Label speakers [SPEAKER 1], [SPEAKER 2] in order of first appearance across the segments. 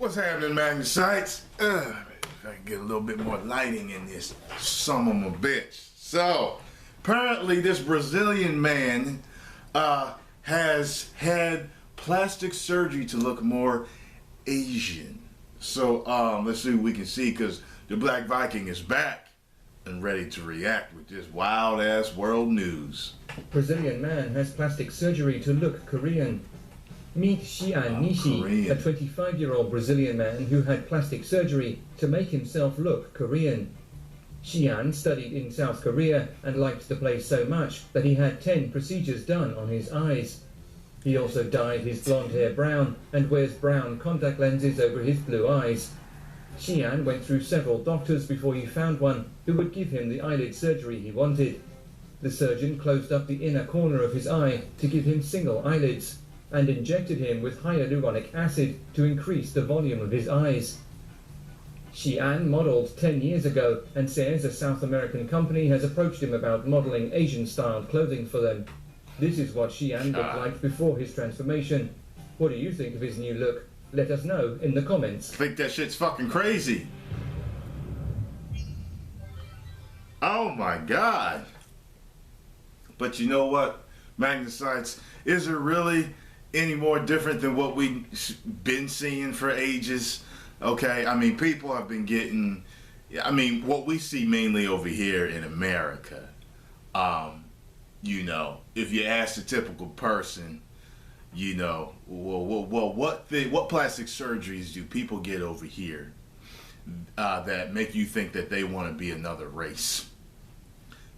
[SPEAKER 1] What's happening, Magnus sites? If I can get a little bit more lighting in this son of a bitch. So, apparently this Brazilian man has had plastic surgery to look more Asian. So, let's see what we can see, because the Black Viking is back and ready to react with this wild-ass world news.
[SPEAKER 2] Brazilian man has plastic surgery to look Korean. Meet Xian Nishi, a 25-year-old Brazilian man who had plastic surgery to make himself look Korean. Xian studied in South Korea and liked the place so much that he had 10 procedures done on his eyes. He also dyed his blonde hair brown and wears brown contact lenses over his blue eyes. Xian went through several doctors before he found one who would give him the eyelid surgery he wanted. The surgeon closed up the inner corner of his eye to give him single eyelids, and injected him with hyaluronic acid to increase the volume of his eyes. Xian modeled 10 years ago and says a South American company has approached him about modeling Asian-styled clothing for them. This is what Xian looked like before his transformation. What do you think of his new look? Let us know in the comments.
[SPEAKER 1] I think that shit's fucking crazy. Oh my god. But you know what, Magnus sites, is it really any more different than what we've been seeing for ages? Okay, I mean, people have been getting, I mean, what we see mainly over here in America, you know, if you ask the typical person, you know, what plastic surgeries do people get over here that make you think that they want to be another race?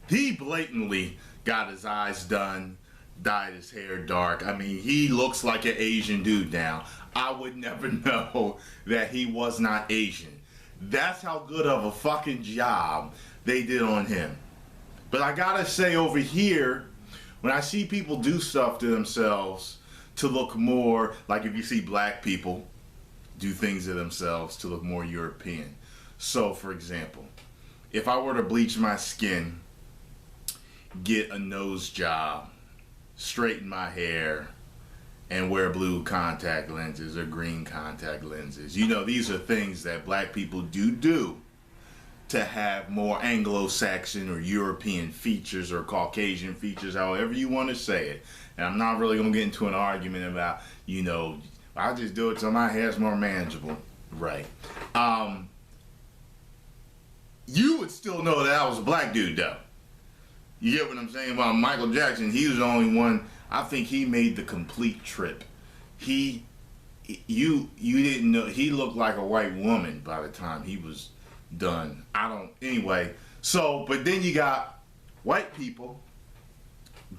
[SPEAKER 1] He blatantly got his eyes done, dyed his hair dark. I mean, he looks like an Asian dude now. I would never know that he was not Asian. That's how good of a fucking job they did on him. But I gotta say, over here, when I see people do stuff to themselves to look more, like if you see black people do things to themselves to look more European. So, for example, if I were to bleach my skin, get a nose job, straighten my hair, and wear blue contact lenses or green contact lenses. You know, these are things that black people do to have more Anglo-Saxon or European features or Caucasian features, however you want to say it. And I'm not really going to get into an argument about, you know, I'll just do it so my hair's more manageable. Right. You would still know that I was a black dude, though. You get what I'm saying? Well, Michael Jackson, he was the only one, I think he made the complete trip. You didn't know, he looked like a white woman by the time he was done. Anyway, so, but then you got white people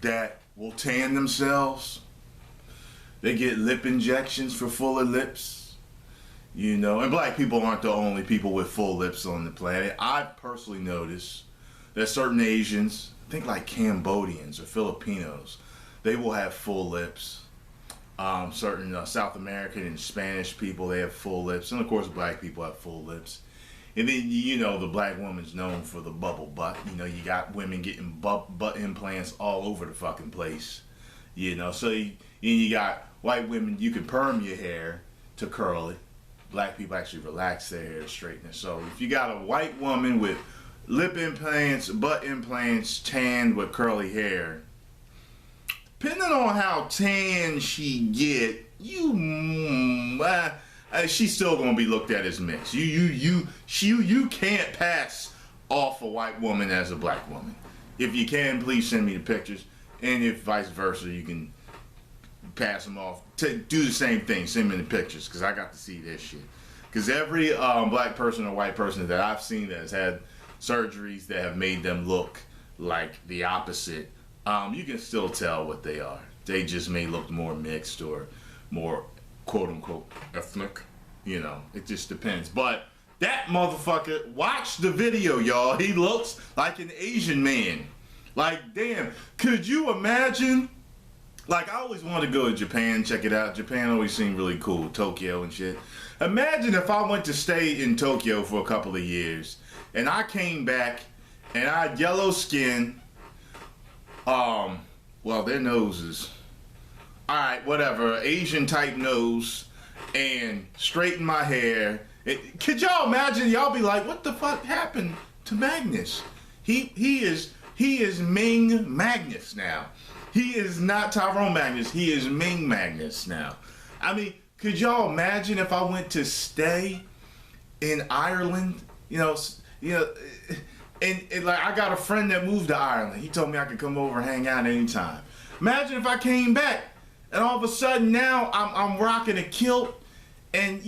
[SPEAKER 1] that will tan themselves. They get lip injections for fuller lips. You know, and black people aren't the only people with full lips on the planet. I personally noticed that certain Asians, I think like Cambodians or Filipinos, they will have full lips. Certain South American and Spanish people, they have full lips. And of course, black people have full lips. And then, you know, the black woman's known for the bubble butt. You know, you got women getting butt implants all over the fucking place. You know, so you got white women, you can perm your hair to curl it. Black people actually relax their hair to straighten it. So if you got a white woman with lip implants, butt implants, tanned with curly hair, depending on how tan she get, she's still gonna be looked at as mixed. You can't pass off a white woman as a black woman. If you can, please send me the pictures, and if vice versa, you can pass them off. Do the same thing. Send me the pictures, because I got to see this shit. Because every black person or white person that I've seen that has had surgeries that have made them look like the opposite, you can still tell what they are. They just may look more mixed or more quote-unquote ethnic. You know, it just depends. But that motherfucker, watch the video, y'all. He looks like an Asian man. Like, damn, could you imagine? Like, I always wanted to go to Japan, check it out. Japan always seemed really cool, Tokyo and shit. Imagine if I went to stay in Tokyo for a couple of years, and I came back, and I had yellow skin. Well, their noses. Alright, whatever, Asian type nose, and straighten my hair. Could y'all imagine? Y'all be like, what the fuck happened to Magnus? He is Ming Magnus now. He is not Tyrone Magnus. He is Ming Magnus now. I mean, could y'all imagine if I went to stay in Ireland? And like I got a friend that moved to Ireland. He told me I could come over and hang out anytime. Imagine if I came back and all of a sudden now I'm rocking a kilt and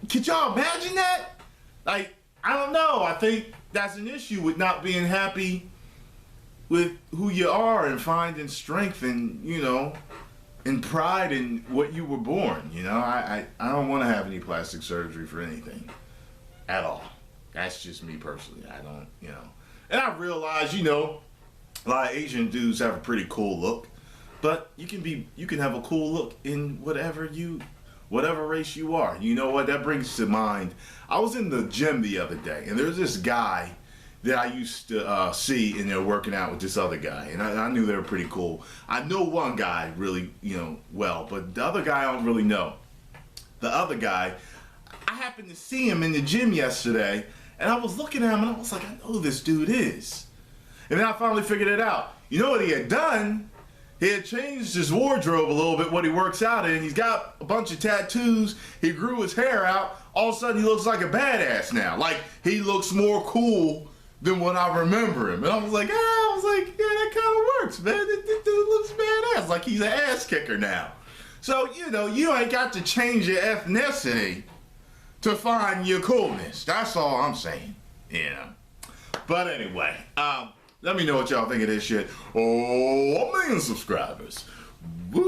[SPEAKER 1] could y'all imagine that? Like, I don't know. I think that's an issue with not being happy with who you are and finding strength and, and pride in what you were born. I don't want to have any plastic surgery for anything at all. That's just me personally. I don't, And I realize, a lot of Asian dudes have a pretty cool look, but you can have a cool look in whatever race you are. You know what? That brings to mind, I was in the gym the other day, and there's this guy that I used to see in there working out with this other guy, and I knew they were pretty cool. I know one guy really, well, but the other guy I don't really know. The other guy, I happened to see him in the gym yesterday, and I was looking at him, and I was like, I know who this dude is. And then I finally figured it out. You know what he had done? He had changed his wardrobe a little bit, what he works out in. He's got a bunch of tattoos. He grew his hair out. All of a sudden, he looks like a badass now. Like, he looks more cool than when I remember him. And I was like, yeah, that kind of works, man. This dude looks badass. Like, he's an ass kicker now. So, you ain't got to change your ethnicity to find your coolness. That's all I'm saying. But anyway, let me know what y'all think of this shit. Oh, 1 million subscribers. Woo!